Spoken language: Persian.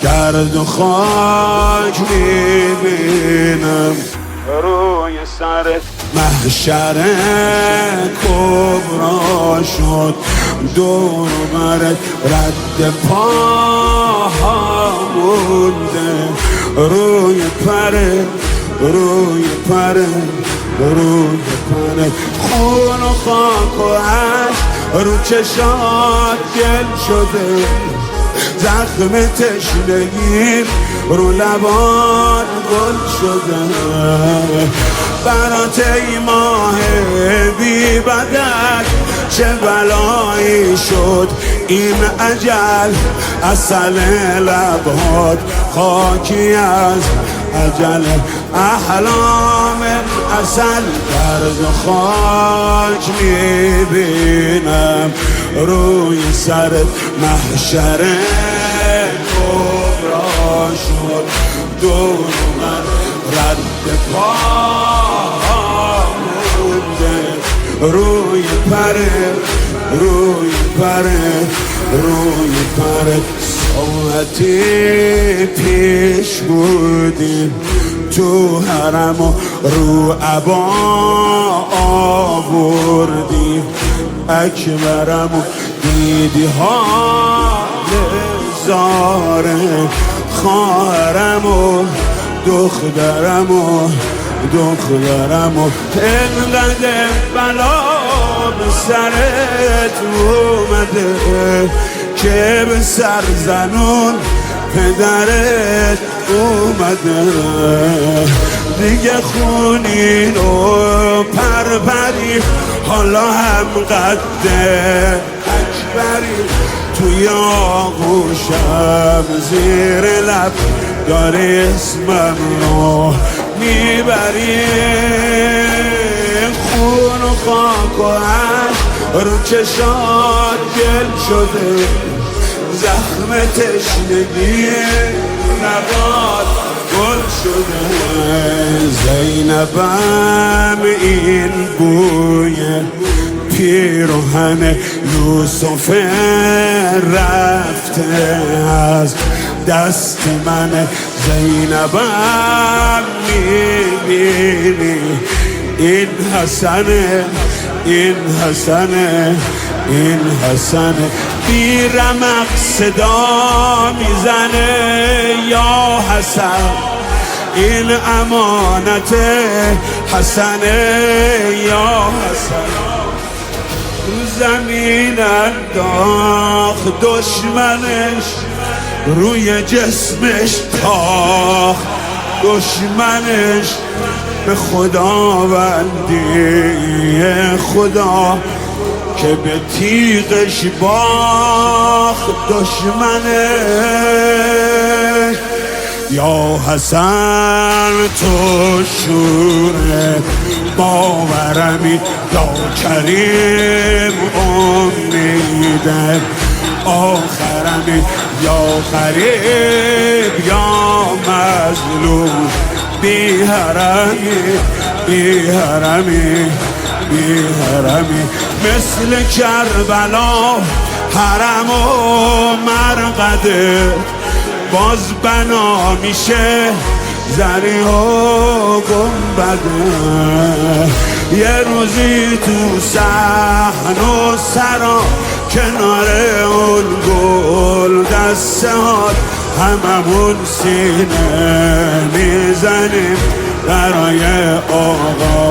گرد و خاک میبینم روی سرت. محشر کبرا شد دور برت، رد پاها مونده روی پرت، روی پرت، روی پرت. خون و خاک و عشق رو چشات گل شده، زخم تشنگی رو لبان گل شده. برات ای ماه بی بدک چه بلایی شد این اجل، اصل لبات خاکی از اجل. احلام اصل گرد و خاک میبینم روی سرت. محشر کبرا شد دور من، رد پا مونده روی پرت، روی پرت، روی پرت. ساعتی پیش بودیم تو حرم و رو عبا آوردیم، اکبرم و دیدی حال زاره، خواهرم و دخترم و دخترم و انقدر بلا به سرت اومده که به سر زنون پدرت اومده. دیگه خونین و پروری حالا هم قده اکبری، توی آغوشم زیر لب داری اسمم رو میبری. خون و خاک و عشق رو چشات گل شده، زخم تشنگی نبات گل شده. زینبم این بوی پیراهن یوسف رفته از دست من. زینبم میبینی این حسنه، این حسنه، این حسنه. بی رمق صدا میزنه یا حسن، این امانت حسنه یا حسن. رو زمین انداخت دشمنش، روی جسمش تاخت دشمنش. به خداوندی خدا که به تیغش باخت دشمنش. یا حسن تو شوره باورمی، یا کریم امیده آخرمی، یا غریب یا مظلوم، بی حرمی، بی حرمی، بی حرمی. مثل کربلا حرم و مرقده باز بنا میشه زری و گنبده. یه روزی تو صحن و سرا کنار اون گل دسته هات هممون سینه میزنیم برای آقا